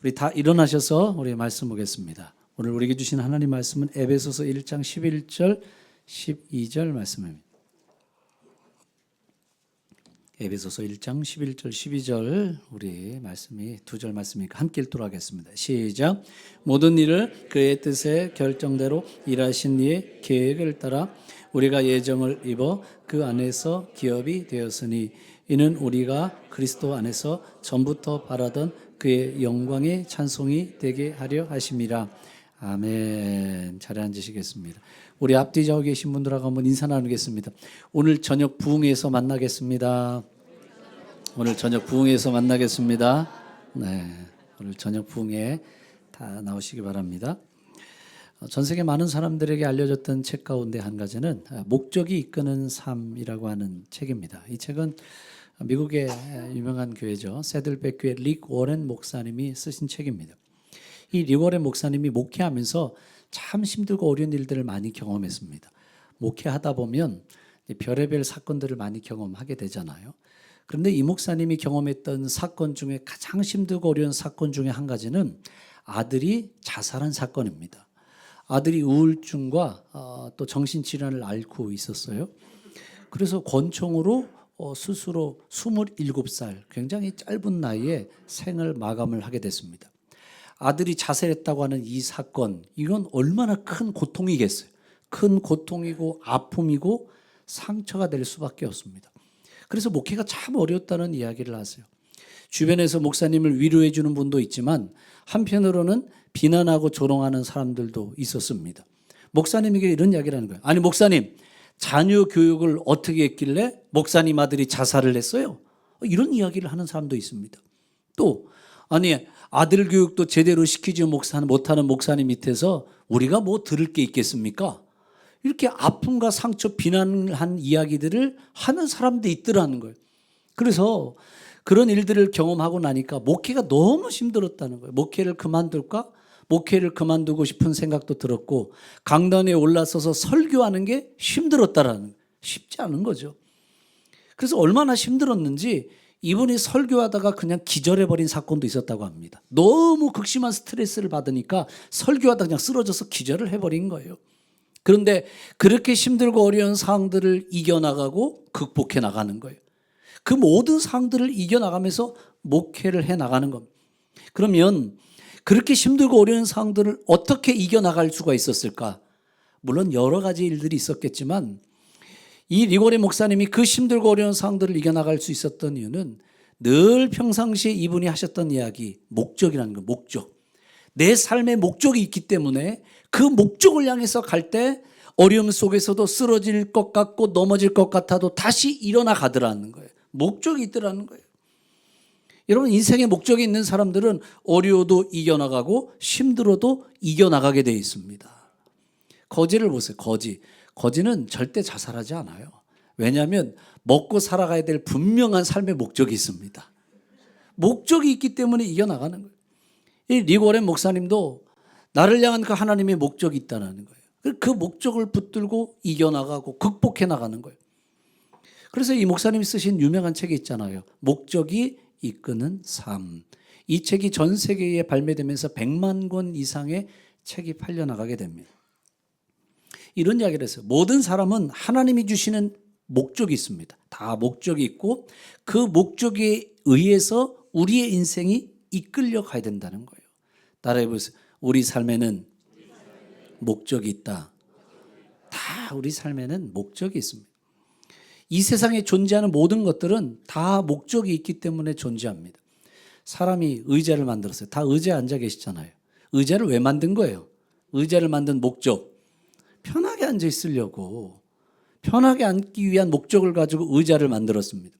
우리 다 일어나셔서 우리 말씀 보겠습니다. 오늘 우리에게 주신 하나님 말씀은 에베소서 1장 11절 12절 말씀입니다. 에베소서 1장 11절 12절 우리 말씀이 두 절 말씀이니까 함께 읽도록 하겠습니다. 시작. 모든 일을 그의 뜻에 결정대로 일하신 이의 계획을 따라 우리가 예정을 입어 그 안에서 기업이 되었으니 이는 우리가 그리스도 안에서 전부터 바라던 그의 영광의 찬송이 되게 하려 하심이라. 아멘. 자리에 앉으시겠습니다. 우리 앞뒤 좌우 계신 분들하고 한번 인사 나누겠습니다. 오늘 저녁 부흥회에서 만나겠습니다. 오늘 저녁 부흥회에서 만나겠습니다. 네, 오늘 저녁 부흥회 다 나오시기 바랍니다. 전 세계 많은 사람들에게 알려졌던 책 가운데 한 가지는 목적이 이끄는 삶이라고 하는 책입니다. 이 책은 미국의 유명한 교회죠. 새들백 교회 릭 워렌 목사님이 쓰신 책입니다. 이 릭 워렌 목사님이 목회하면서 참 힘들고 어려운 일들을 많이 경험했습니다. 목회하다 보면 별의별 사건들을 많이 경험하게 되잖아요. 그런데 이 목사님이 경험했던 사건 중에 가장 힘들고 어려운 사건 중에 한 가지는 아들이 자살한 사건입니다. 아들이 우울증과 또 정신질환을 앓고 있었어요. 그래서 권총으로 스스로 27살 굉장히 짧은 나이에 생을 마감을 하게 됐습니다. 아들이 자살했다고 하는 이 사건, 이건 얼마나 큰 고통이겠어요. 큰 고통이고 아픔이고 상처가 될 수밖에 없습니다. 그래서 목회가 참 어려웠다는 이야기를 하세요. 주변에서 목사님을 위로해 주는 분도 있지만 한편으로는 비난하고 조롱하는 사람들도 있었습니다. 목사님에게 이런 이야기를 하는 거예요. 아니 목사님, 자녀 교육을 어떻게 했길래 목사님 아들이 자살을 했어요? 이런 이야기를 하는 사람도 있습니다. 또 아니 아들 교육도 제대로 시키지 못하는 목사님 밑에서 우리가 뭐 들을 게 있겠습니까? 이렇게 아픔과 상처, 비난한 이야기들을 하는 사람도 있더라는 거예요. 그래서 그런 일들을 경험하고 나니까 목회가 너무 힘들었다는 거예요. 목회를 그만둘까? 목회를 그만두고 싶은 생각도 들었고 강단에 올라서서 설교하는 게 힘들었다라는 거예요. 쉽지 않은 거죠. 그래서 얼마나 힘들었는지 이분이 설교하다가 그냥 기절해버린 사건도 있었다고 합니다. 너무 극심한 스트레스를 받으니까 설교하다 그냥 쓰러져서 기절을 해버린 거예요. 그런데 그렇게 힘들고 어려운 상황들을 이겨나가고 극복해 나가는 거예요. 그 모든 상황들을 이겨나가면서 목회를 해 나가는 겁니다. 그러면 그렇게 힘들고 어려운 상황들을 어떻게 이겨나갈 수가 있었을까? 물론 여러 가지 일들이 있었겠지만 이 릭 워렌 목사님이 그 힘들고 어려운 상황들을 이겨나갈 수 있었던 이유는 늘 평상시에 이분이 하셨던 이야기, 목적이라는 거, 목적. 내 삶의 목적이 있기 때문에 그 목적을 향해서 갈 때 어려움 속에서도 쓰러질 것 같고 넘어질 것 같아도 다시 일어나 가더라는 거예요. 목적이 있더라는 거예요. 여러분 인생에 목적이 있는 사람들은 어려워도 이겨나가고 힘들어도 이겨나가게 되어 있습니다. 거지를 보세요. 거지는 절대 자살하지 않아요. 왜냐하면 먹고 살아가야 될 분명한 삶의 목적이 있습니다. 목적이 있기 때문에 이겨나가는 거예요. 이 릭 워렌 목사님도 나를 향한 그 하나님의 목적이 있다는 거예요. 그 목적을 붙들고 이겨나가고 극복해 나가는 거예요. 그래서 이 목사님이 쓰신 유명한 책이 있잖아요. 목적이 이끄는 삶. 이 책이 전 세계에 발매되면서 100만 권 이상의 책이 팔려나가게 됩니다. 이런 이야기를 했어요. 모든 사람은 하나님이 주시는 목적이 있습니다. 다 목적이 있고 그 목적에 의해서 우리의 인생이 이끌려 가야 된다는 거예요. 따라해 보세요. 우리 삶에는 목적이 있다. 다 우리 삶에는 목적이 있습니다. 이 세상에 존재하는 모든 것들은 다 목적이 있기 때문에 존재합니다. 사람이 의자를 만들었어요. 다 의자에 앉아 계시잖아요. 의자를 왜 만든 거예요? 의자를 만든 목적. 편하게 앉아 있으려고, 편하게 앉기 위한 목적을 가지고 의자를 만들었습니다.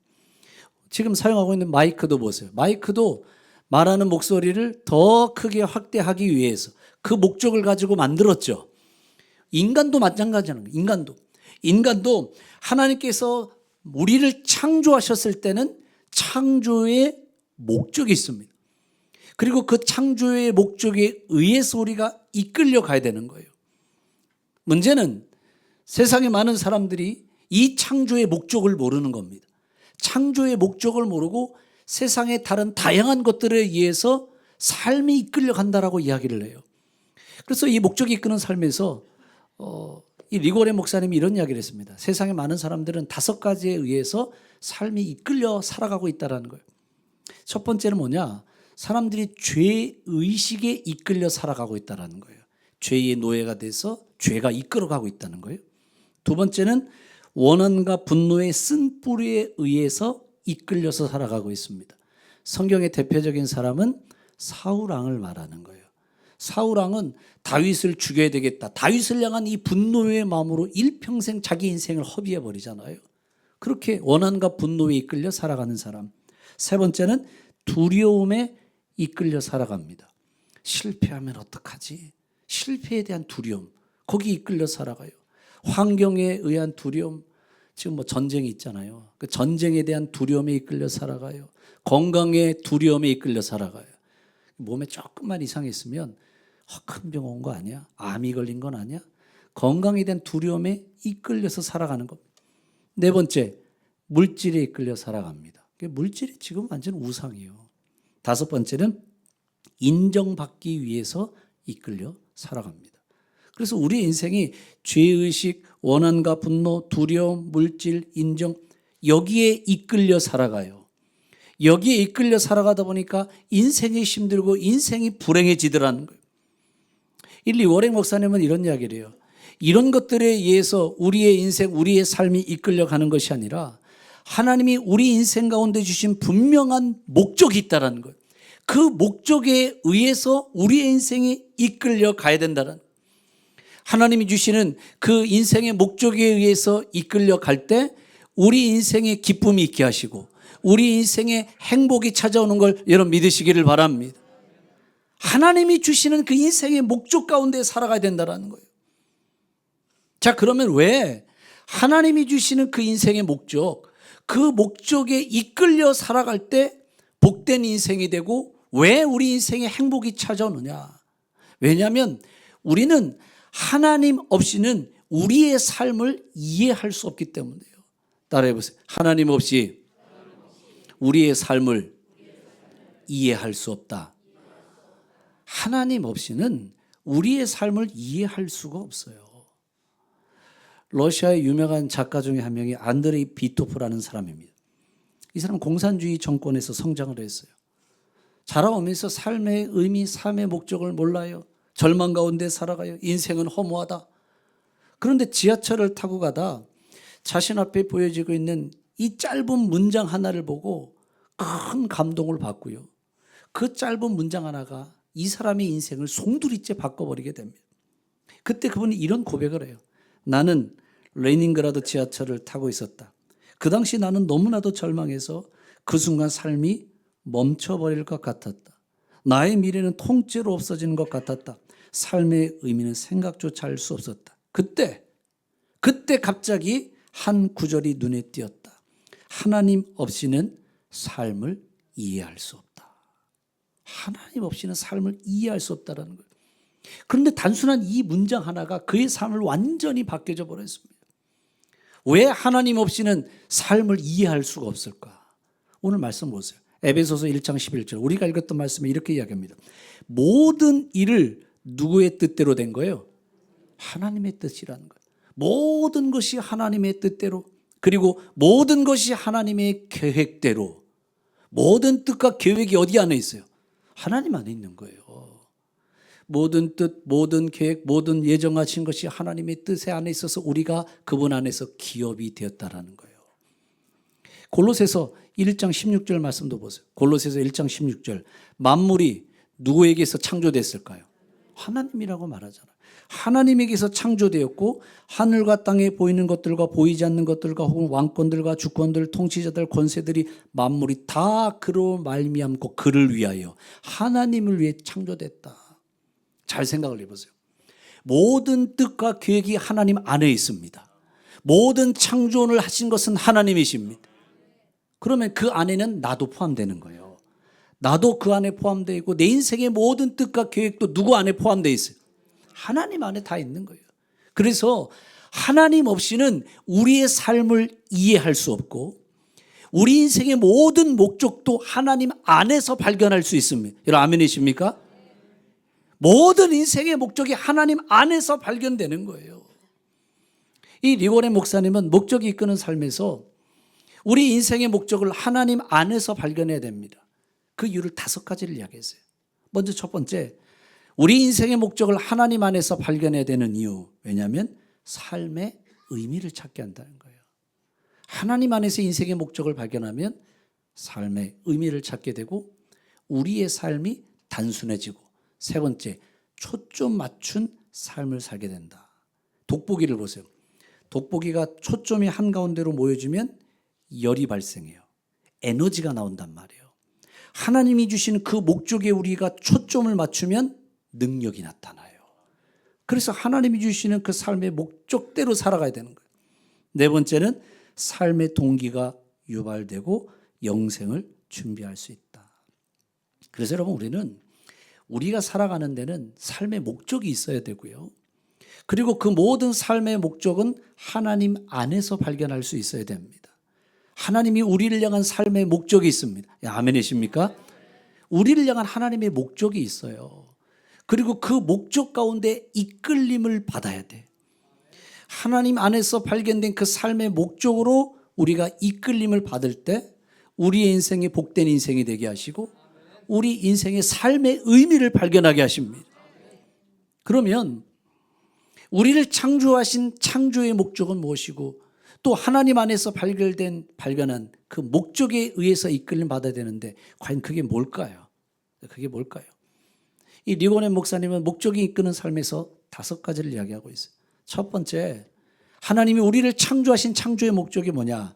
지금 사용하고 있는 마이크도 보세요. 마이크도 말하는 목소리를 더 크게 확대하기 위해서 그 목적을 가지고 만들었죠. 인간도 마찬가지잖아요. 인간도 하나님께서 우리를 창조하셨을 때는 창조의 목적이 있습니다. 그리고 그 창조의 목적에 의해서 우리가 이끌려 가야 되는 거예요. 문제는 세상에 많은 사람들이 이 창조의 목적을 모르는 겁니다. 창조의 목적을 모르고 세상의 다른 다양한 것들에 의해서 삶이 이끌려 간다라고 이야기를 해요. 그래서 이 목적이 이끄는 삶에서 이 리고레 목사님이 이런 이야기를 했습니다. 세상에 많은 사람들은 5가지에 의해서 삶이 이끌려 살아가고 있다는 거예요. 첫 번째는 뭐냐? 사람들이 죄의식에 이끌려 살아가고 있다는 거예요. 죄의 노예가 돼서 죄가 이끌어가고 있다는 거예요. 두 번째는 원한과 분노의 쓴뿌리에 의해서 이끌려서 살아가고 있습니다. 성경의 대표적인 사람은 사울왕을 말하는 거예요. 사울왕은 다윗을 죽여야 되겠다. 다윗을 향한 이 분노의 마음으로 일평생 자기 인생을 허비해 버리잖아요. 그렇게 원한과 분노에 이끌려 살아가는 사람. 세 번째는 두려움에 이끌려 살아갑니다. 실패하면 어떡하지? 실패에 대한 두려움. 거기 이끌려 살아가요. 환경에 의한 두려움. 지금 뭐 전쟁이 있잖아요. 그 전쟁에 대한 두려움에 이끌려 살아가요. 건강의 두려움에 이끌려 살아가요. 몸에 조금만 이상했으면 큰 병 온 거 아니야? 암이 걸린 건 아니야? 건강에 대한 두려움에 이끌려서 살아가는 겁니다. 네 번째, 물질에 이끌려 살아갑니다. 물질이 지금 완전 우상이에요. 다섯 번째는 인정받기 위해서 이끌려 살아갑니다. 그래서 우리 인생이 죄의식, 원한과 분노, 두려움, 물질, 인정 여기에 이끌려 살아가요. 여기에 이끌려 살아가다 보니까 인생이 힘들고 인생이 불행해지더라는 거예요. 리워렉 목사님은 이런 이야기를 해요. 이런 것들에 의해서 우리의 인생, 우리의 삶이 이끌려가는 것이 아니라 하나님이 우리 인생 가운데 주신 분명한 목적이 있다는 거예요. 그 목적에 의해서 우리의 인생이 이끌려 가야 된다는 거예요. 하나님이 주시는 그 인생의 목적에 의해서 이끌려 갈 때 우리 인생에 기쁨이 있게 하시고 우리 인생에 행복이 찾아오는 걸 여러분 믿으시기를 바랍니다. 하나님이 주시는 그 인생의 목적 가운데 살아가야 된다는 거예요. 자, 그러면 왜 하나님이 주시는 그 인생의 목적, 그 목적에 이끌려 살아갈 때 복된 인생이 되고 왜 우리 인생에 행복이 찾아오느냐? 왜냐하면 우리는 하나님 없이는 우리의 삶을 이해할 수 없기 때문이에요. 따라해 보세요. 하나님 없이 우리의 삶을 이해할 수 없다. 하나님 없이는 우리의 삶을 이해할 수가 없어요. 러시아의 유명한 작가 중에 한 명이 안드레이 비토프라는 사람입니다. 이 사람은 공산주의 정권에서 성장을 했어요. 자라오면서 삶의 의미, 삶의 목적을 몰라요. 절망 가운데 살아가요. 인생은 허무하다. 그런데 지하철을 타고 가다 자신 앞에 보여지고 있는 이 짧은 문장 하나를 보고 큰 감동을 받고요. 그 짧은 문장 하나가 이 사람의 인생을 송두리째 바꿔버리게 됩니다. 그때 그분이 이런 고백을 해요. 나는 레닌그라드 지하철을 타고 있었다. 그 당시 나는 너무나도 절망해서 그 순간 삶이 멈춰버릴 것 같았다. 나의 미래는 통째로 없어지는 것 같았다. 삶의 의미는 생각조차 할 수 없었다. 그때 갑자기 한 구절이 눈에 띄었다. 하나님 없이는 삶을 이해할 수 없다. 하나님 없이는 삶을 이해할 수 없다는 거예요. 그런데 단순한 이 문장 하나가 그의 삶을 완전히 바뀌어져 버렸습니다. 왜 하나님 없이는 삶을 이해할 수가 없을까? 오늘 말씀 보세요. 에베소서 1장 11절 우리가 읽었던 말씀에 이렇게 이야기합니다. 모든 일을 누구의 뜻대로 된 거예요? 하나님의 뜻이라는 거예요. 모든 것이 하나님의 뜻대로, 그리고 모든 것이 하나님의 계획대로. 모든 뜻과 계획이 어디 안에 있어요? 하나님 안에 있는 거예요. 모든 뜻, 모든 계획, 모든 예정하신 것이 하나님의 뜻에 안에 있어서 우리가 그분 안에서 기업이 되었다라는 거예요. 골로새서 1장 16절 말씀도 보세요. 골로새서 1장 16절 만물이 누구에게서 창조됐을까요? 하나님이라고 말하잖아요. 하나님에게서 창조되었고 하늘과 땅에 보이는 것들과 보이지 않는 것들과 혹은 왕권들과 주권들, 통치자들, 권세들이 만물이 다 그로 말미암고 그를 위하여 하나님을 위해 창조됐다. 잘 생각을 해보세요. 모든 뜻과 계획이 하나님 안에 있습니다. 모든 창조를 하신 것은 하나님이십니다. 그러면 그 안에는 나도 포함되는 거예요. 나도 그 안에 포함되어 있고 내 인생의 모든 뜻과 계획도 누구 안에 포함되어 있어요? 하나님 안에 다 있는 거예요. 그래서 하나님 없이는 우리의 삶을 이해할 수 없고 우리 인생의 모든 목적도 하나님 안에서 발견할 수 있습니다. 여러분 아멘이십니까? 모든 인생의 목적이 하나님 안에서 발견되는 거예요. 이 리고레 목사님은 목적이 이끄는 삶에서 우리 인생의 목적을 하나님 안에서 발견해야 됩니다. 그 이유를 5가지를 이야기했어요. 먼저 첫 번째, 우리 인생의 목적을 하나님 안에서 발견해야 되는 이유. 왜냐하면 삶의 의미를 찾게 한다는 거예요. 하나님 안에서 인생의 목적을 발견하면 삶의 의미를 찾게 되고 우리의 삶이 단순해지고, 세 번째, 초점 맞춘 삶을 살게 된다. 돋보기를 보세요. 돋보기가 초점이 한가운데로 모여지면 열이 발생해요. 에너지가 나온단 말이에요. 하나님이 주시는 그 목적에 우리가 초점을 맞추면 능력이 나타나요. 그래서 하나님이 주시는 그 삶의 목적대로 살아가야 되는 거예요. 네 번째는 삶의 동기가 유발되고 영생을 준비할 수 있다. 그래서 여러분, 우리가 살아가는 데는 삶의 목적이 있어야 되고요. 그리고 그 모든 삶의 목적은 하나님 안에서 발견할 수 있어야 됩니다. 하나님이 우리를 향한 삶의 목적이 있습니다. 아멘이십니까? 우리를 향한 하나님의 목적이 있어요. 그리고 그 목적 가운데 이끌림을 받아야 돼. 하나님 안에서 발견된 그 삶의 목적으로 우리가 이끌림을 받을 때 우리의 인생이 복된 인생이 되게 하시고 우리 인생의 삶의 의미를 발견하게 하십니다. 그러면 우리를 창조하신 창조의 목적은 무엇이고 또 하나님 안에서 발견한 그 목적에 의해서 이끌림 받아야 되는데 과연 그게 뭘까요? 그게 뭘까요? 이 리고네 목사님은 목적이 이끄는 삶에서 5가지를 이야기하고 있어요. 첫 번째, 하나님이 우리를 창조하신 창조의 목적이 뭐냐?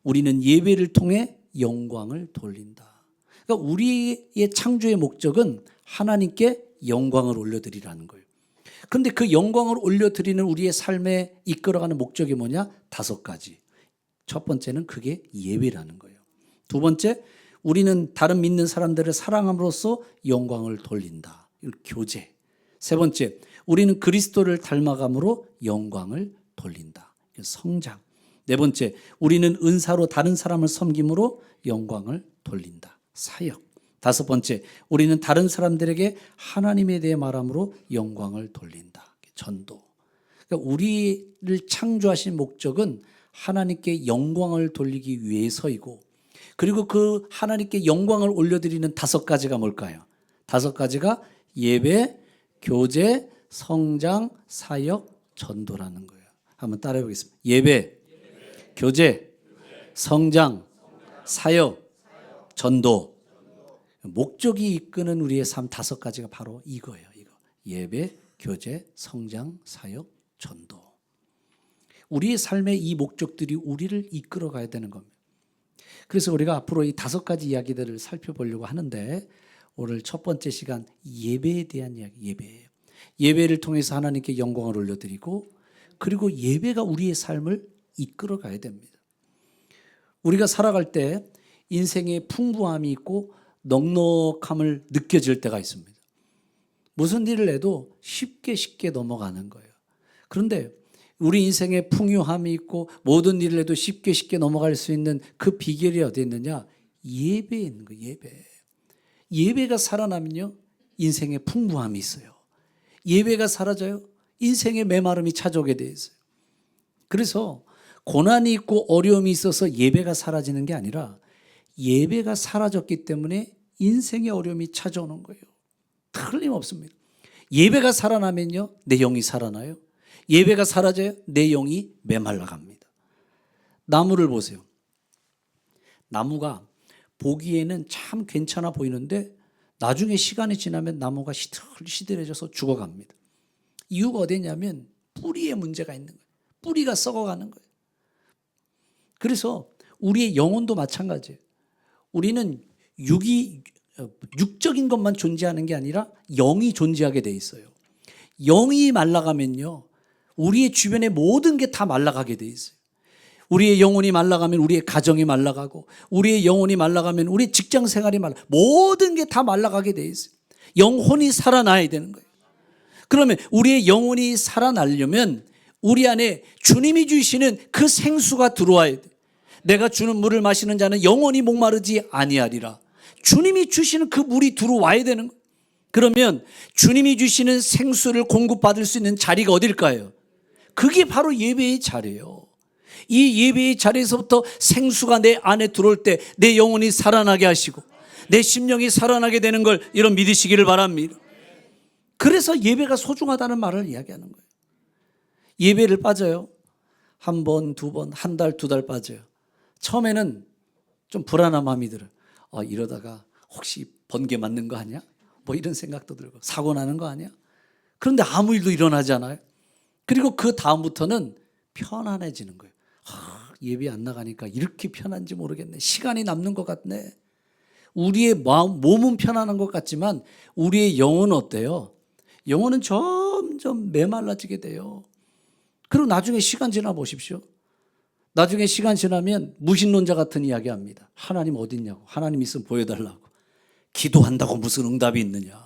우리는 예배를 통해 영광을 돌린다. 그러니까 우리의 창조의 목적은 하나님께 영광을 올려드리라는 거예요. 그런데 그 영광을 올려드리는 우리의 삶에 이끌어가는 목적이 뭐냐? 5가지. 첫 번째는 그게 예배라는 거예요. 두 번째, 우리는 다른 믿는 사람들을 사랑함으로써 영광을 돌린다. 교제. 세 번째, 우리는 그리스도를 닮아감으로 영광을 돌린다. 성장. 네 번째, 우리는 은사로 다른 사람을 섬김으로 영광을 돌린다. 사역. 5번째, 우리는 다른 사람들에게 하나님에 대해 말함으로 영광을 돌린다. 전도. 그러니까 우리를 창조하신 목적은 하나님께 영광을 돌리기 위해서이고, 그리고 그 하나님께 영광을 올려드리는 5가지가 뭘까요? 5가지가 예배, 교제, 성장, 사역, 전도라는 거예요. 한번 따라해 보겠습니다. 예배, 교제, 성장, 사역, 전도. 목적이 이끄는 우리의 삶 5가지가 바로 이거예요. 예배, 교제, 성장, 사역, 전도. 우리의 삶의 이 목적들이 우리를 이끌어 가야 되는 겁니다. 그래서 우리가 앞으로 이 5가지 이야기들을 살펴보려고 하는데, 오늘 첫 번째 시간 예배에 대한 이야기. 예배를 통해서 하나님께 영광을 올려드리고, 그리고 예배가 우리의 삶을 이끌어 가야 됩니다. 우리가 살아갈 때 인생의 풍부함이 있고 넉넉함을 느껴질 때가 있습니다. 무슨 일을 해도 쉽게 넘어가는 거예요. 그런데 우리 인생에 풍요함이 있고 모든 일을 해도 쉽게 넘어갈 수 있는 그 비결이 어디 있느냐? 예배에 있는 거예요. 예배가 살아나면요, 인생에 풍부함이 있어요. 예배가 사라져요, 인생의 메마름이 찾아오게 돼 있어요. 그래서 고난이 있고 어려움이 있어서 예배가 사라지는 게 아니라 예배가 사라졌기 때문에 인생의 어려움이 찾아오는 거예요. 틀림없습니다. 예배가 살아나면요, 내 영이 살아나요. 예배가 사라져요, 내 영이 메말라 갑니다. 나무를 보세요. 나무가 보기에는 참 괜찮아 보이는데 나중에 시간이 지나면 나무가 시들해져서 죽어갑니다. 이유가 어디냐면 뿌리에 문제가 있는 거예요. 뿌리가 썩어가는 거예요. 그래서 우리의 영혼도 마찬가지예요. 우리는 육적인 것만 존재하는 게 아니라 영이 존재하게 돼 있어요. 영이 말라가면요, 우리의 주변의 모든 게 다 말라가게 돼 있어요. 우리의 영혼이 말라가면 우리의 가정이 말라가고, 우리의 영혼이 말라가면 우리의 직장 생활이 모든 게 다 말라가게 돼 있어요. 영혼이 살아나야 되는 거예요. 그러면 우리의 영혼이 살아나려면 우리 안에 주님이 주시는 그 생수가 들어와야 돼. 내가 주는 물을 마시는 자는 영원히 목마르지 아니하리라. 주님이 주시는 그 물이 들어와야 되는 거예요. 그러면 주님이 주시는 생수를 공급받을 수 있는 자리가 어딜까요? 그게 바로 예배의 자리예요. 이 예배의 자리에서부터 생수가 내 안에 들어올 때 내 영혼이 살아나게 하시고 내 심령이 살아나게 되는 걸 여러분 믿으시기를 바랍니다. 그래서 예배가 소중하다는 말을 이야기하는 거예요. 예배를 빠져요. 한 번, 두 번, 한 달, 두 달 빠져요. 처음에는 좀 불안한 마음이 들어요. 이러다가 혹시 번개 맞는 거 아니야? 뭐 이런 생각도 들고 사고 나는 거 아니야? 그런데 아무 일도 일어나지 않아요. 그리고 그 다음부터는 편안해지는 거예요. 예배 안 나가니까 이렇게 편한지 모르겠네. 시간이 남는 것 같네. 우리의 몸은 편안한 것 같지만 우리의 영혼은 어때요? 영혼은 점점 메말라지게 돼요. 그리고 나중에 시간 지나 보십시오. 나중에 시간 지나면 무신론자 같은 이야기 합니다. 하나님 어디 있냐고. 하나님 있으면 보여달라고. 기도한다고 무슨 응답이 있느냐.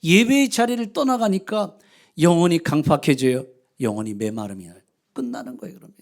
예배의 자리를 떠나가니까 영혼이 강팍해져요. 영혼이 메마름이에요. 끝나는 거예요. 그러면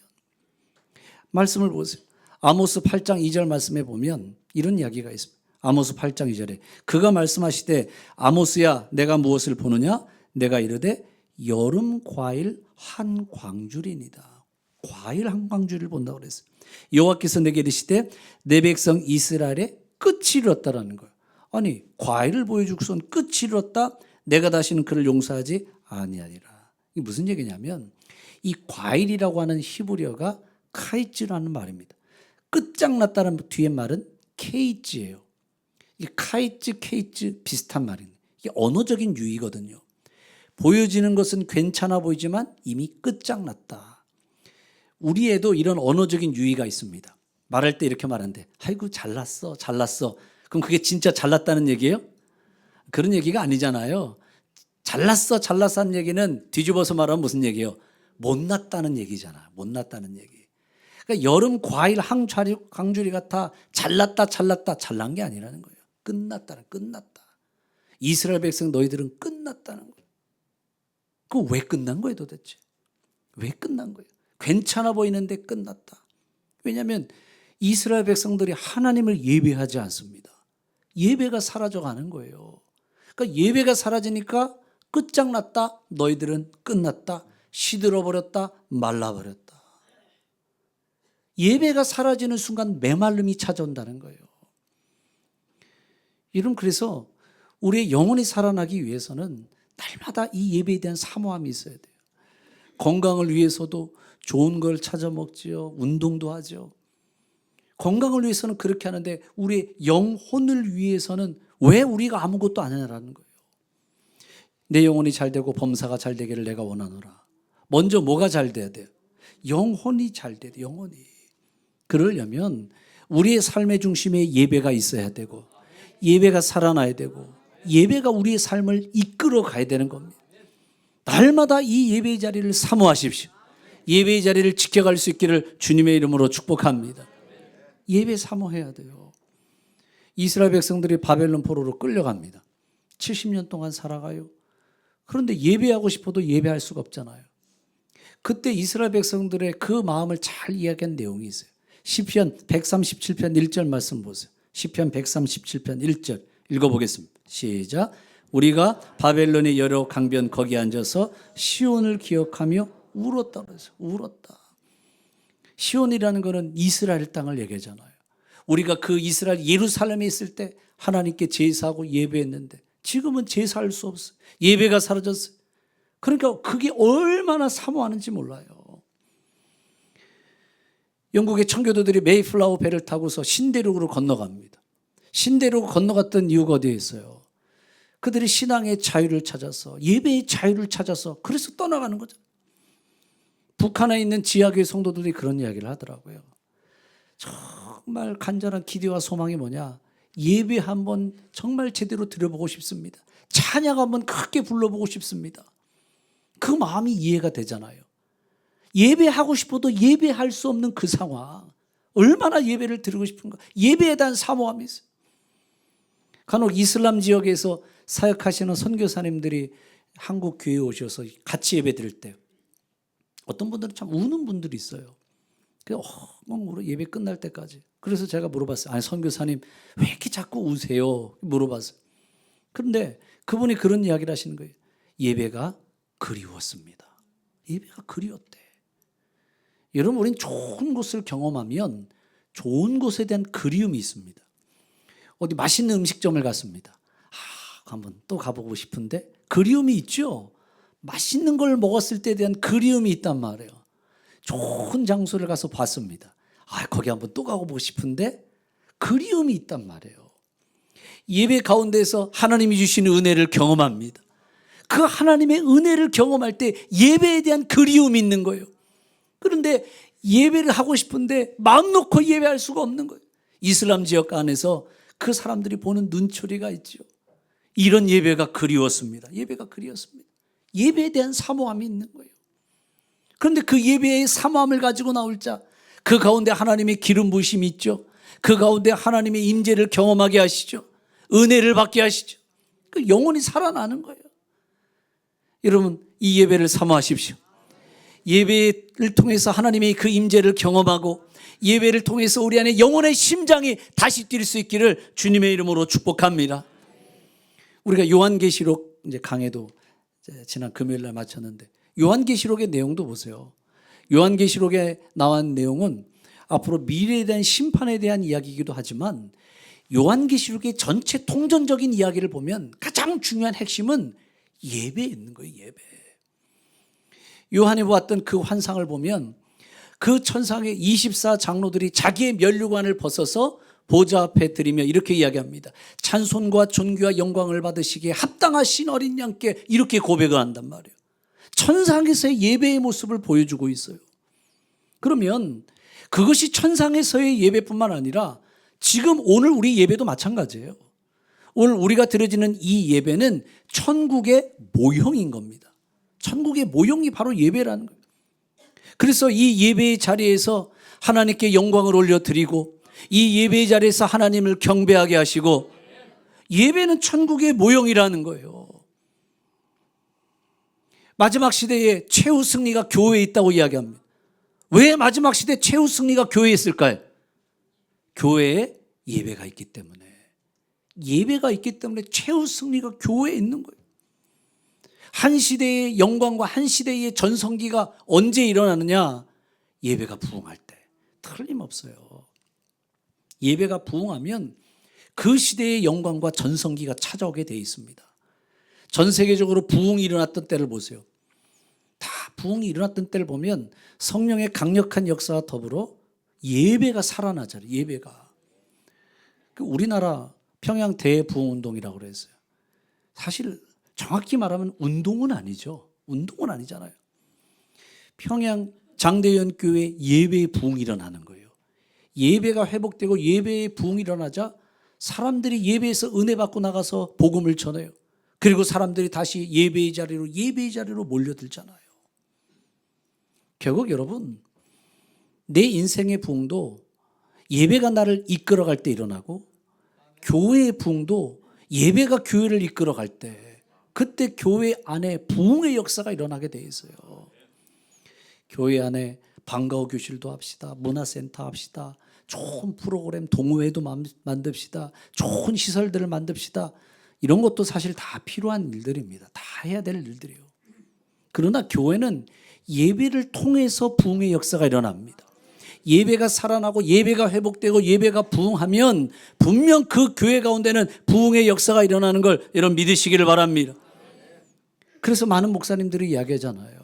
말씀을 보세요. 아모스 8장 2절 말씀에 보면 이런 이야기가 있습니다. 아모스 8장 2절에 그가 말씀하시되 아모스야 내가 무엇을 보느냐? 내가 이르되 여름 과일 한 광줄이니이다. 과일 한 광줄을 본다고 그랬어요. 여호와께서 내게 이르시되 내 백성 이스라엘의 끝이 이뤘다라는 거예요. 아니 과일을 보여주고선 끝이 이뤘다. 내가 다시는 그를 용서하지 아니하리라. 이게 무슨 얘기냐면 이 과일이라고 하는 히브리어가 카이츠라는 말입니다. 끝장났다는 뒤에 말은 케이츠예요. 이 카이츠, 케이츠 비슷한 말입니다. 이게 언어적인 유의거든요. 보여지는 것은 괜찮아 보이지만 이미 끝장났다. 우리에도 이런 언어적인 유의가 있습니다. 말할 때 이렇게 말하는데 아이고 잘났어 잘났어. 그럼 그게 진짜 잘났다는 얘기예요? 그런 얘기가 아니잖아요. 잘났어 잘났어 하는 얘기는 뒤집어서 말하면 무슨 얘기예요? 못났다는 얘기잖아요. 못났다는 얘기. 그러니까 여름 과일 항줄이 같아 잘났다 잘난 게 아니라는 거예요. 끝났다. 이스라엘 백성 너희들은 끝났다는 거예요. 그거 왜 끝난 거예요 도대체? 왜 끝난 거예요? 괜찮아 보이는데 끝났다. 왜냐하면 이스라엘 백성들이 하나님을 예배하지 않습니다. 예배가 사라져가는 거예요. 그러니까 예배가 사라지니까 끝장났다. 너희들은 끝났다. 시들어버렸다. 말라버렸다. 예배가 사라지는 순간 메말름이 찾아온다는 거예요. 여러분 그래서 우리의 영혼이 살아나기 위해서는 날마다 이 예배에 대한 사모함이 있어야 돼요. 건강을 위해서도 좋은 걸 찾아 먹지요. 운동도 하죠. 건강을 위해서는 그렇게 하는데 우리의 영혼을 위해서는 왜 우리가 아무것도 안 하냐라는 거예요. 내 영혼이 잘 되고 범사가 잘 되기를 내가 원하노라. 먼저 뭐가 잘 돼야 돼요? 영혼이 잘 돼야 돼요. 영혼이. 그러려면 우리의 삶의 중심에 예배가 있어야 되고 예배가 살아나야 되고 예배가 우리의 삶을 이끌어 가야 되는 겁니다. 날마다 이 예배의 자리를 사모하십시오. 예배의 자리를 지켜갈 수 있기를 주님의 이름으로 축복합니다. 예배 사모해야 돼요. 이스라엘 백성들이 바벨론 포로로 끌려갑니다. 70년 동안 살아가요. 그런데 예배하고 싶어도 예배할 수가 없잖아요. 그때 이스라엘 백성들의 그 마음을 잘 이야기한 내용이 있어요. 시편 137편 1절 말씀 보세요. 시편 137편 1절 읽어보겠습니다. 시작. 우리가 바벨론의 여러 강변 거기 앉아서 시온을 기억하며 울었다 그래서 울었다. 시온이라는 것은 이스라엘 땅을 얘기하잖아요. 우리가 그 이스라엘 예루살렘에 있을 때 하나님께 제사하고 예배했는데 지금은 제사할 수 없어요. 예배가 사라졌어요. 그러니까 그게 얼마나 사모하는지 몰라요. 영국의 청교도들이 메이플라워 배를 타고서 신대륙으로 건너갑니다. 신대륙으로 건너갔던 이유가 어디에 있어요? 그들이 신앙의 자유를 찾아서 예배의 자유를 찾아서 그래서 떠나가는 거죠. 북한에 있는 지하교회 성도들이 그런 이야기를 하더라고요. 정말 간절한 기대와 소망이 뭐냐? 예배 한번 정말 제대로 드려보고 싶습니다. 찬양 한번 크게 불러보고 싶습니다. 그 마음이 이해가 되잖아요. 예배하고 싶어도 예배할 수 없는 그 상황. 얼마나 예배를 드리고 싶은가. 예배에 대한 사모함이 있어요. 간혹 이슬람 지역에서 사역하시는 선교사님들이 한국 교회에 오셔서 같이 예배 드릴 때 어떤 분들은 참 우는 분들이 있어요. 엉엉 예배 끝날 때까지. 그래서 제가 물어봤어요. 아니 선교사님 왜 이렇게 자꾸 우세요? 물어봤어요. 그런데 그분이 그런 이야기를 하시는 거예요. 예배가 그리웠습니다. 예배가 그리웠대. 여러분 우리는 좋은 곳을 경험하면 좋은 곳에 대한 그리움이 있습니다. 어디 맛있는 음식점을 갔습니다. 한번 또 가보고 싶은데 그리움이 있죠. 맛있는 걸 먹었을 때에 대한 그리움이 있단 말이에요. 좋은 장소를 가서 봤습니다. 거기 한번 또 가보고 싶은데 그리움이 있단 말이에요. 예배 가운데서 하나님이 주시는 은혜를 경험합니다. 그 하나님의 은혜를 경험할 때 예배에 대한 그리움이 있는 거예요. 그런데 예배를 하고 싶은데 마음 놓고 예배할 수가 없는 거예요. 이슬람 지역 안에서 그 사람들이 보는 눈초리가 있죠. 이런 예배가 그리웠습니다. 예배가 그리웠습니다. 예배에 대한 사모함이 있는 거예요. 그런데 그 예배의 사모함을 가지고 나올 자, 그 가운데 하나님의 기름 부으심이 있죠. 그 가운데 하나님의 임재를 경험하게 하시죠. 은혜를 받게 하시죠. 그 영혼이 살아나는 거예요. 여러분 이 예배를 사모하십시오. 예배를 통해서 하나님의 그 임재를 경험하고 예배를 통해서 우리 안에 영혼의 심장이 다시 뛸 수 있기를 주님의 이름으로 축복합니다. 우리가 요한계시록 이제 강해도 지난 금요일 날 마쳤는데 요한계시록의 내용도 보세요. 요한계시록에 나온 내용은 앞으로 미래에 대한 심판에 대한 이야기이기도 하지만 요한계시록의 전체 통전적인 이야기를 보면 가장 중요한 핵심은 예배에 있는 거예요. 예배. 요한이 보았던 그 환상을 보면 그 천상의 24장로들이 자기의 면류관을 벗어서 보좌 앞에 드리며 이렇게 이야기합니다. 찬송과 존귀와 영광을 받으시기에 합당하신 어린 양께 이렇게 고백을 한단 말이에요. 천상에서의 예배의 모습을 보여주고 있어요. 그러면 그것이 천상에서의 예배뿐만 아니라 지금 오늘 우리 예배도 마찬가지예요. 오늘 우리가 드려지는 이 예배는 천국의 모형인 겁니다. 천국의 모형이 바로 예배라는 거예요. 그래서 이 예배의 자리에서 하나님께 영광을 올려드리고 이 예배의 자리에서 하나님을 경배하게 하시고 예배는 천국의 모형이라는 거예요. 마지막 시대에 최후 승리가 교회에 있다고 이야기합니다. 왜 마지막 시대 최후 승리가 교회에 있을까요? 교회에 예배가 있기 때문에. 예배가 있기 때문에 최후 승리가 교회에 있는 거예요. 한 시대의 영광과 한 시대의 전성기가 언제 일어나느냐? 예배가 부흥할 때. 틀림없어요. 예배가 부흥하면 그 시대의 영광과 전성기가 찾아오게 되어 있습니다. 전 세계적으로 부흥이 일어났던 때를 보세요. 다 부흥이 일어났던 때를 보면 성령의 강력한 역사와 더불어 예배가 살아나잖아요. 예배가. 우리나라 평양 대부흥운동이라고 그랬어요. 사실 정확히 말하면 운동은 아니죠. 운동은 아니잖아요. 평양 장대현 교회 예배의 부흥이 일어나는 거예요. 예배가 회복되고 예배의 부흥이 일어나자 사람들이 예배에서 은혜 받고 나가서 복음을 전해요. 그리고 사람들이 다시 예배의 자리로 몰려들잖아요. 결국 여러분 내 인생의 부흥도 예배가 나를 이끌어갈 때 일어나고 교회의 부흥도 예배가 교회를 이끌어갈 때 그때 교회 안에 부흥의 역사가 일어나게 돼 있어요. 교회 안에 방과후 교실도 합시다. 문화센터 합시다. 좋은 프로그램 동호회도 만듭시다. 좋은 시설들을 만듭시다. 이런 것도 사실 다 필요한 일들입니다. 다 해야 될 일들이에요. 그러나 교회는 예배를 통해서 부흥의 역사가 일어납니다. 예배가 살아나고 예배가 회복되고 예배가 부흥하면 분명 그 교회 가운데는 부흥의 역사가 일어나는 걸 여러분 믿으시기를 바랍니다. 그래서 많은 목사님들이 이야기하잖아요.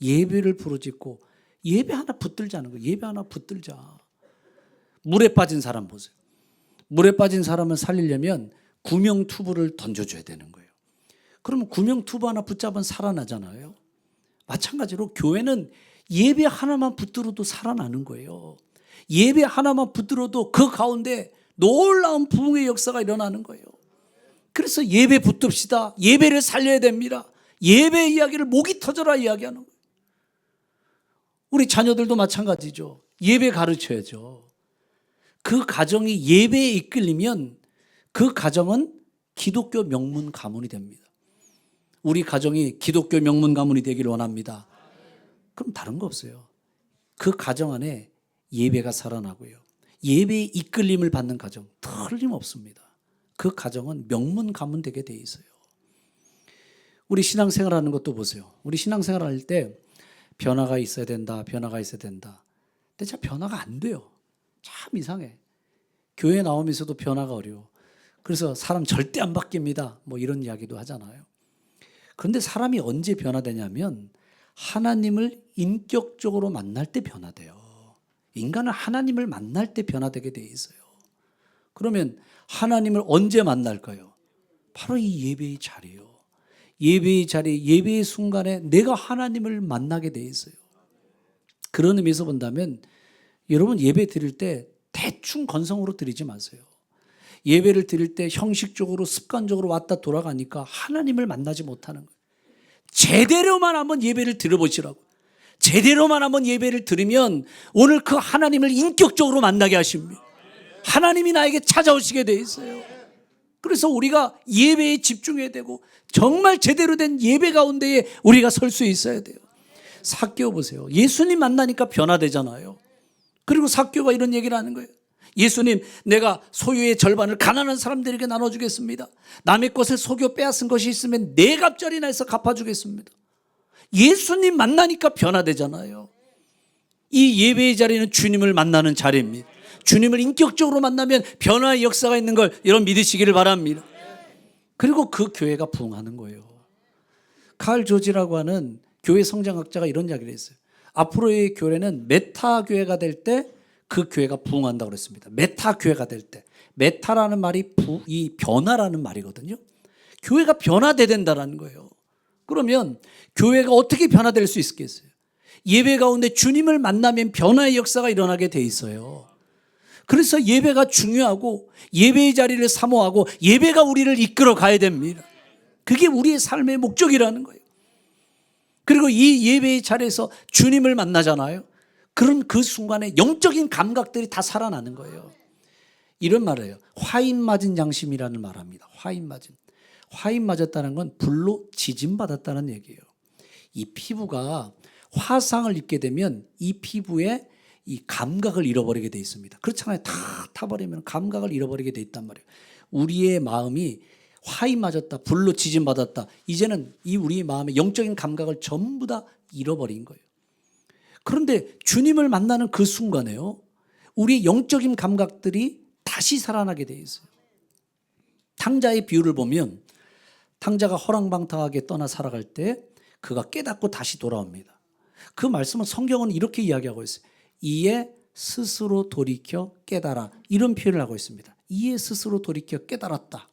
예배를 부르짖고 예배 하나 붙들자는 거예요. 예배 하나 붙들자. 물에 빠진 사람 보세요. 물에 빠진 사람을 살리려면 구명투부를 던져줘야 되는 거예요. 그러면 구명투부 하나 붙잡으면 살아나잖아요. 마찬가지로 교회는 예배 하나만 붙들어도 살아나는 거예요. 예배 하나만 붙들어도 그 가운데 놀라운 부흥의 역사가 일어나는 거예요. 그래서 예배 붙듭시다. 예배를 살려야 됩니다. 예배 이야기를 목이 터져라 이야기하는 거예요. 우리 자녀들도 마찬가지죠. 예배 가르쳐야죠. 그 가정이 예배에 이끌리면 그 가정은 기독교 명문 가문이 됩니다. 우리 가정이 기독교 명문 가문이 되기를 원합니다. 그럼 다른 거 없어요. 그 가정 안에 예배가 살아나고요. 예배의 이끌림을 받는 가정 틀림없습니다. 그 가정은 명문 가문 되게 돼 있어요. 우리 신앙생활하는 것도 보세요. 우리 신앙생활할 때 변화가 있어야 된다. 변화가 있어야 된다. 근데 참 변화가 안 돼요. 참 이상해. 교회 나오면서도 변화가 어려워. 그래서 사람 절대 안 바뀝니다. 뭐 이런 이야기도 하잖아요. 그런데 사람이 언제 변화되냐면 하나님을 인격적으로 만날 때 변화돼요. 인간은 하나님을 만날 때 변화되게 돼 있어요. 그러면 하나님을 언제 만날까요? 바로 이 예배의 자리예요. 예배의 자리, 예배의 순간에 내가 하나님을 만나게 돼 있어요. 그런 의미에서 본다면 여러분 예배 드릴 때 대충 건성으로 드리지 마세요. 예배를 드릴 때 형식적으로 습관적으로 왔다 돌아가니까 하나님을 만나지 못하는 거예요. 제대로만 한번 예배를 드려보시라고. 제대로만 한번 예배를 드리면 오늘 그 하나님을 인격적으로 만나게 하십니다. 하나님이 나에게 찾아오시게 돼 있어요. 그래서 우리가 예배에 집중해야 되고 정말 제대로 된 예배 가운데에 우리가 설 수 있어야 돼요. 삭개오 보세요. 예수님 만나니까 변화되잖아요. 그리고 삭개오가 이런 얘기를 하는 거예요. 예수님, 내가 소유의 절반을 가난한 사람들에게 나눠주겠습니다. 남의 것을 속여 빼앗은 것이 있으면 네 갑절이나 해서 갚아주겠습니다. 예수님 만나니까 변화되잖아요. 이 예배의 자리는 주님을 만나는 자리입니다. 주님을 인격적으로 만나면 변화의 역사가 있는 걸 여러분 믿으시기를 바랍니다. 그리고 그 교회가 부흥하는 거예요. 칼 조지라고 하는 교회 성장학자가 이런 이야기를 했어요. 앞으로의 교회는 메타 교회가 될 때 그 교회가 부흥한다고 그랬습니다. 메타 교회가 될 때. 메타라는 말이 이 변화라는 말이거든요. 교회가 변화돼야 된다는 거예요. 그러면 교회가 어떻게 변화될 수 있겠어요? 예배 가운데 주님을 만나면 변화의 역사가 일어나게 돼 있어요. 그래서 예배가 중요하고 예배의 자리를 사모하고 예배가 우리를 이끌어 가야 됩니다. 그게 우리의 삶의 목적이라는 거예요. 그리고 이 예배의 자리에서 주님을 만나잖아요. 그런 그 순간에 영적인 감각들이 다 살아나는 거예요. 이런 말을 해요. 화인 맞은 양심이라는 말을 합니다. 화인 맞은. 화인 맞았다는 건 불로 지짐받았다는 얘기예요. 이 피부가 화상을 입게 되면 이 피부에 이 감각을 잃어버리게 돼 있습니다. 그렇잖아요. 다 타버리면 감각을 잃어버리게 돼 있단 말이에요. 우리의 마음이 화인 맞았다, 불로 지짐받았다. 이제는 이 우리의 마음의 영적인 감각을 전부 다 잃어버린 거예요. 그런데 주님을 만나는 그 순간에요, 우리의 영적인 감각들이 다시 살아나게 돼 있어요. 탕자의 비유를 보면 탕자가 허랑방탕하게 떠나 살아갈 때 그가 깨닫고 다시 돌아옵니다. 그 말씀은 성경은 이렇게 이야기하고 있어요. 이에 스스로 돌이켜 깨달아. 이런 표현을 하고 있습니다. 이에 스스로 돌이켜 깨달았다.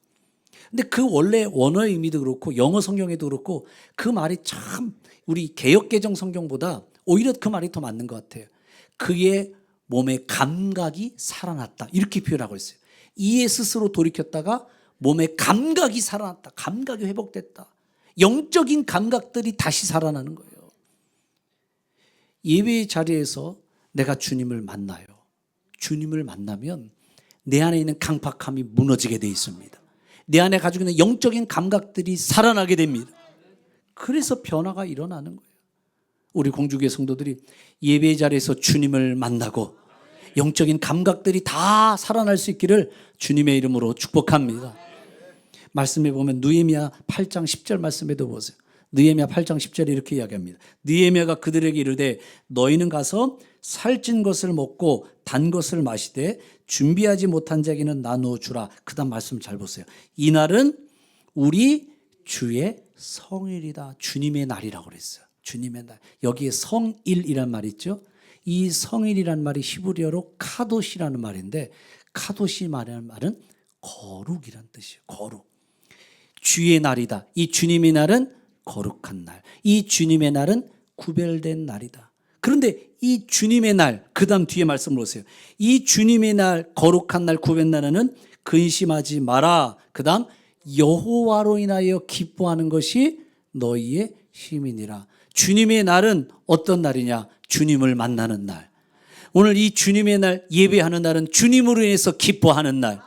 근데 그 원래 원어의 의미도 그렇고 영어 성경에도 그렇고 그 말이 참 우리 개역개정 성경보다 오히려 그 말이 더 맞는 것 같아요. 그의 몸의 감각이 살아났다. 이렇게 표현하고 있어요. 이에 스스로 돌이켰다가 몸의 감각이 살아났다. 감각이 회복됐다. 영적인 감각들이 다시 살아나는 거예요. 예배의 자리에서 내가 주님을 만나요. 주님을 만나면 내 안에 있는 강팍함이 무너지게 돼 있습니다. 내 안에 가지고 있는 영적인 감각들이 살아나게 됩니다. 그래서 변화가 일어나는 거예요. 우리 공주교회 성도들이 예배의 자리에서 주님을 만나고 영적인 감각들이 다 살아날 수 있기를 주님의 이름으로 축복합니다. 말씀에 보면 느헤미야 8장 10절 말씀에도 보세요. 느헤미야 8장 10절에 이렇게 이야기합니다. 느헤미야가 그들에게 이르되 너희는 가서 살찐 것을 먹고 단 것을 마시되 준비하지 못한 자에게는 나누어 주라. 그다음 말씀 잘 보세요. 이 날은 우리 주의 성일이다. 주님의 날이라고 그랬어요. 주님의 날. 여기에 성일이란 말이 있죠. 이 성일이란 말이 히브리어로 카도시라는 말인데 카도시 말이라는 말은 거룩이란 뜻이에요. 거룩. 주의 날이다. 이 주님의 날은 거룩한 날. 이 주님의 날은 구별된 날이다. 그런데 이 주님의 날, 그 다음 뒤에 말씀을 보세요. 이 주님의 날, 거룩한 날, 구별된 날에는 근심하지 마라. 그 다음 여호와로 인하여 기뻐하는 것이 너희의 힘이니라. 주님의 날은 어떤 날이냐? 주님을 만나는 날. 오늘 이 주님의 날, 예배하는 날은 주님으로 인해서 기뻐하는 날.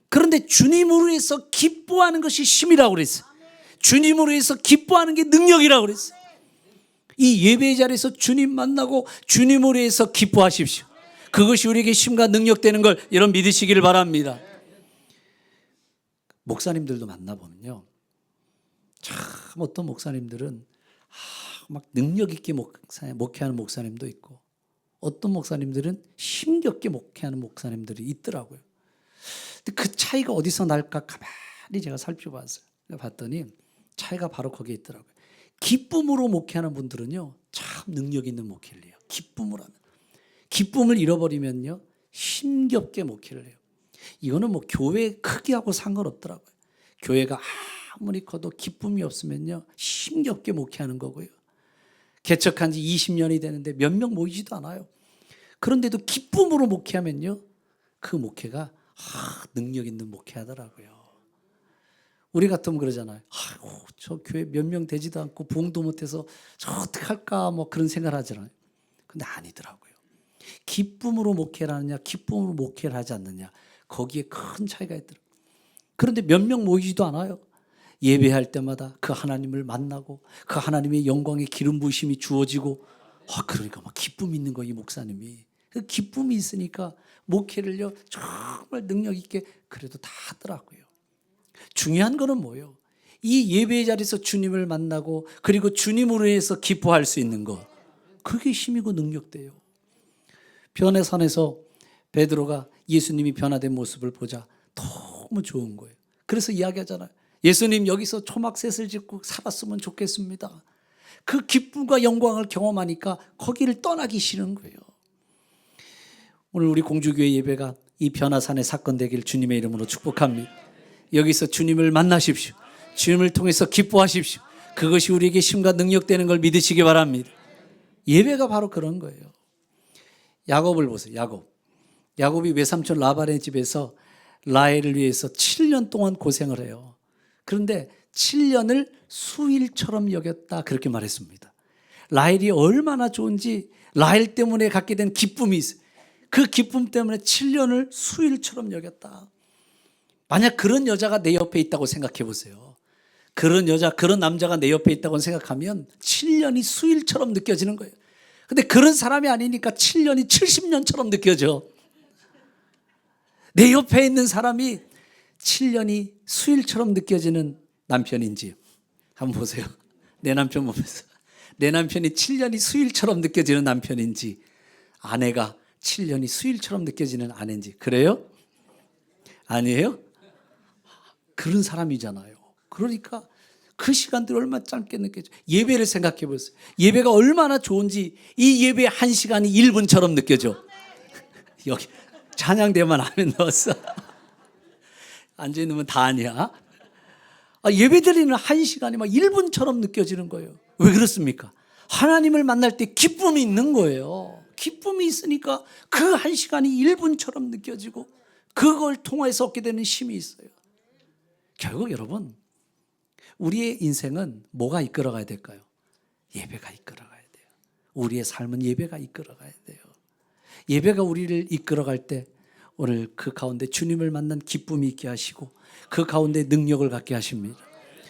그런데 주님으로 인해서 기뻐하는 것이 힘이라고 그랬어요. 주님으로 인해서 기뻐하는 게 능력이라고 그랬어요. 이 예배의 자리에서 주님 만나고 주님으로 인해서 기뻐하십시오. 그것이 우리에게 힘과 능력 되는 걸 여러분 믿으시기를 바랍니다. 목사님들도 만나보면요, 참 어떤 목사님들은 막 능력 있게 목회하는 목사님도 있고, 어떤 목사님들은 힘겹게 목회하는 목사님들이 있더라고요. 근데 그 차이가 어디서 날까 가만히 제가 살펴봤어요. 봤더니 차이가 바로 거기에 있더라고요. 기쁨으로 목회하는 분들은요, 참 능력 있는 목회를 해요. 기쁨으로 하면. 기쁨을 잃어버리면요, 힘겹게 목회를 해요. 이거는 뭐 교회 크기하고 상관없더라고요. 교회가 아무리 커도 기쁨이 없으면요, 힘겹게 목회하는 거고요. 개척한 지 20년이 되는데 몇 명 모이지도 않아요. 그런데도 기쁨으로 목회하면요, 그 목회가 능력 있는 목회하더라고요. 우리 같으면 그러잖아요. 아이고, 저 교회 몇 명 되지도 않고 부흥도 못해서 저 어떻게 할까 뭐 그런 생각을 하잖아요. 근데 아니더라고요. 기쁨으로 목회를 하느냐, 기쁨으로 목회를 하지 않느냐, 거기에 큰 차이가 있더라고요. 그런데 몇 명 모이지도 않아요. 예배할 때마다 그 하나님을 만나고 그 하나님의 영광의 기름 부으심이 주어지고, 그러니까 막 기쁨이 있는 거예요, 이 목사님이. 그 기쁨이 있으니까 목회를요, 정말 능력 있게 그래도 다 하더라고요. 중요한 거는 뭐예요? 이 예배의 자리에서 주님을 만나고 그리고 주님으로 해서 기뻐할 수 있는 거, 그게 힘이고 능력돼요. 변의 산에서 베드로가 예수님이 변화된 모습을 보자 너무 좋은 거예요. 그래서 이야기하잖아요. 예수님 여기서 초막셋을 짓고 살았으면 좋겠습니다. 그 기쁨과 영광을 경험하니까 거기를 떠나기 싫은 거예요. 오늘 우리 공주교회 예배가 이 변화산의 사건 되길 주님의 이름으로 축복합니다. 여기서 주님을 만나십시오. 주님을 통해서 기뻐하십시오. 그것이 우리에게 힘과 능력 되는 걸 믿으시기 바랍니다. 예배가 바로 그런 거예요. 야곱을 보세요. 야곱이 외삼촌 라반의 집에서 라헬을 위해서 7년 동안 고생을 해요. 그런데 7년을 수일처럼 여겼다, 그렇게 말했습니다. 라헬이 얼마나 좋은지, 라헬 때문에 갖게 된 기쁨이 있어요. 그 기쁨 때문에 7년을 수일처럼 여겼다. 만약 그런 여자가 내 옆에 있다고 생각해 보세요. 그런 여자, 그런 남자가 내 옆에 있다고 생각하면 7년이 수일처럼 느껴지는 거예요. 근데 그런 사람이 아니니까 7년이 70년처럼 느껴져. 내 옆에 있는 사람이 7년이 수일처럼 느껴지는 남편인지 한번 보세요. 내 남편 보면서 내 남편이 7년이 수일처럼 느껴지는 남편인지, 아내가 7년이 수일처럼 느껴지는 아내인지. 그래요? 아니에요? 그런 사람이잖아요. 그러니까 그 시간들이 얼마나 짧게 느껴져요. 예배를 생각해 보세요. 예배가 얼마나 좋은지 이 예배 1시간이 1분처럼 느껴져. 여기 찬양대만 하면 넣었어. 앉아있는 다 아니야. 예배 드리는 1시간이 막 1분처럼 느껴지는 거예요. 왜 그렇습니까? 하나님을 만날 때 기쁨이 있는 거예요. 기쁨이 있으니까 그 1시간이 1분처럼 느껴지고 그걸 통해서 얻게 되는 힘이 있어요. 결국 여러분, 우리의 인생은 뭐가 이끌어가야 될까요? 예배가 이끌어가야 돼요. 우리의 삶은 예배가 이끌어가야 돼요. 예배가 우리를 이끌어갈 때 오늘 그 가운데 주님을 만난 기쁨이 있게 하시고 그 가운데 능력을 갖게 하십니다.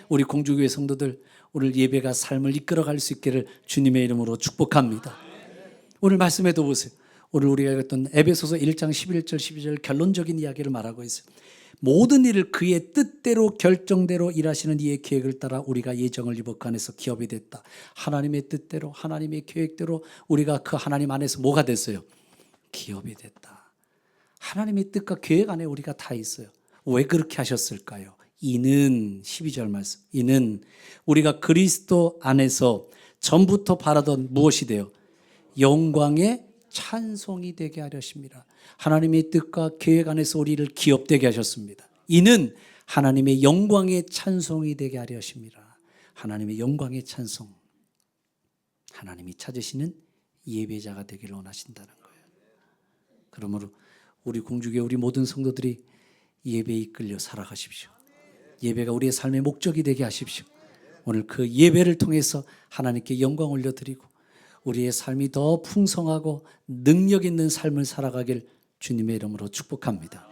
우리 공주교회 성도들, 오늘 예배가 삶을 이끌어갈 수 있기를 주님의 이름으로 축복합니다. 오늘 말씀에도 보세요. 오늘 우리가 읽었던 에베소서 1장 11절 12절 결론적인 이야기를 말하고 있어요. 모든 일을 그의 뜻대로 결정대로 일하시는 이의 계획을 따라 우리가 예정을 입어 그 안에서 기업이 됐다. 하나님의 뜻대로, 하나님의 계획대로 우리가 그 하나님 안에서 뭐가 됐어요? 기업이 됐다. 하나님의 뜻과 계획 안에 우리가 다 있어요. 왜 그렇게 하셨을까요? 이는 12절 말씀, 이는 우리가 그리스도 안에서 전부터 바라던 무엇이 돼요? 영광의 찬송이 되게 하려십니다. 하나님의 뜻과 계획 안에서 우리를 기업되게 하셨습니다. 이는 하나님의 영광의 찬송이 되게 하려십니다. 하나님의 영광의 찬송, 하나님이 찾으시는 예배자가 되기를 원하신다는 거예요. 그러므로 우리 공주교회 우리 모든 성도들이 예배에 이끌려 살아가십시오. 예배가 우리의 삶의 목적이 되게 하십시오. 오늘 그 예배를 통해서 하나님께 영광 올려드리고 우리의 삶이 더 풍성하고 능력 있는 삶을 살아가길 주님의 이름으로 축복합니다.